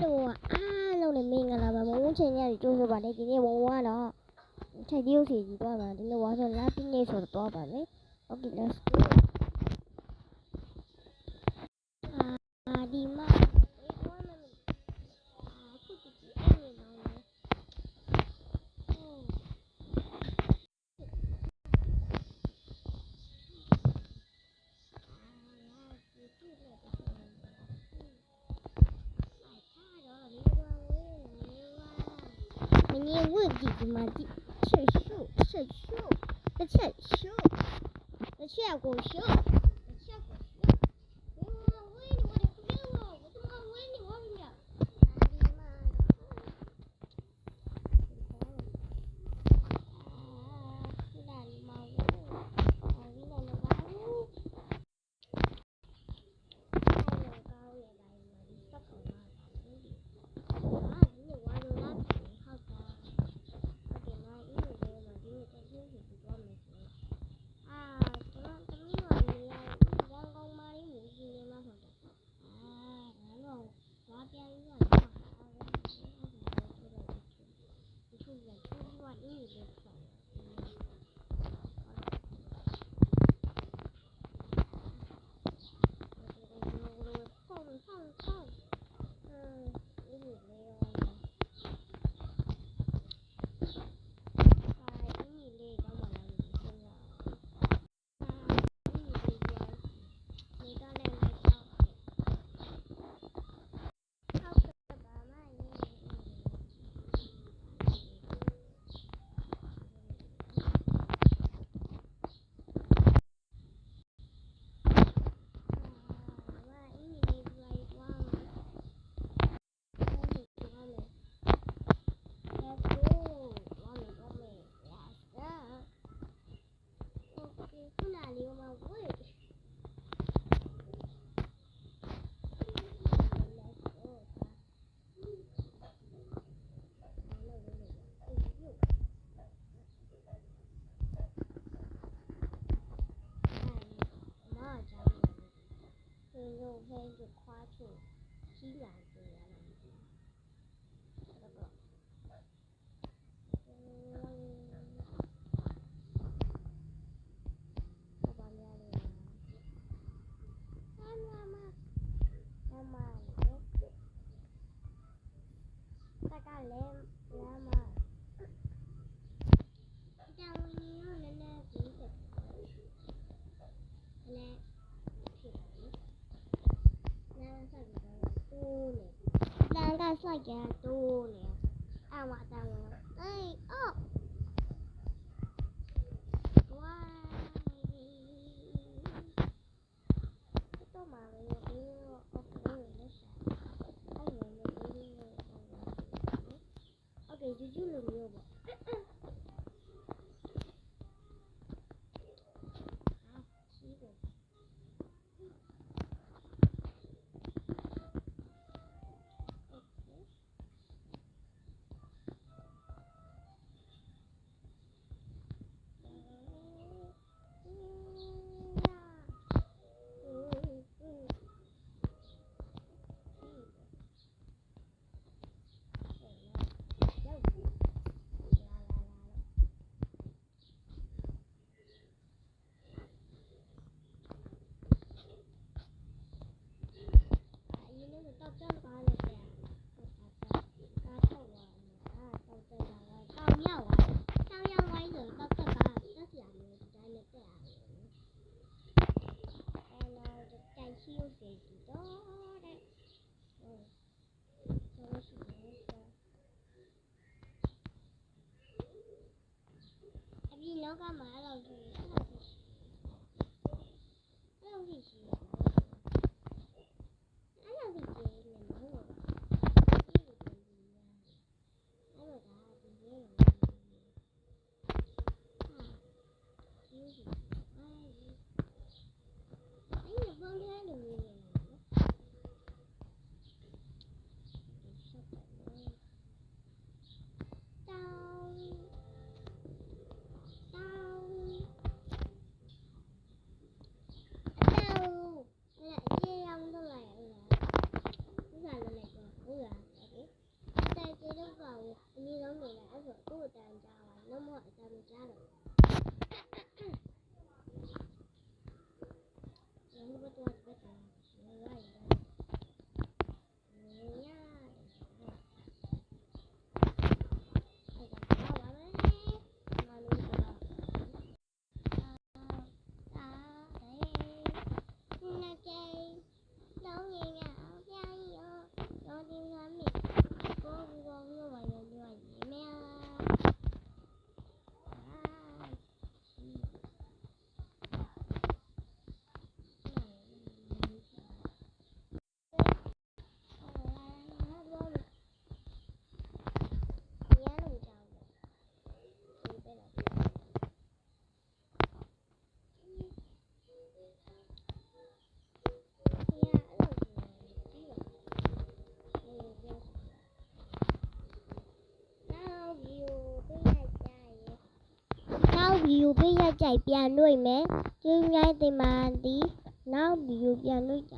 လုံးနဲ့မင်္ဂလာပါမုံချင်းရည်ကျိုးဆိုပါလေဒီနေ့ဝုံကတော့ထိုက်တရုပ်စီကြီးသွားပါဒီနေ့ဝါဆိုလာပြင်းနေဆိုတော့ပါမယ် Okay let's go ဒီမှာခုကြည့်အဲ့လိုနော်你问几句嘛？吃树，吃树，吃树，吃果树，吃果树。我问你，我的不要我，我他妈问你，我不要。又黑就夸出西凉这样大概来嘛。再给他多年，按我当了，哎哦，哇，都买了一个，OK， 就了没有吧？你要干嘛老师？老师是。ယိုပေးရကြိုက်ပြန်တွေ့မယ်ကျေးဇူးများတင်ပါသည်နောက်ဗီဒီယိုပြန်တွေ့ကြ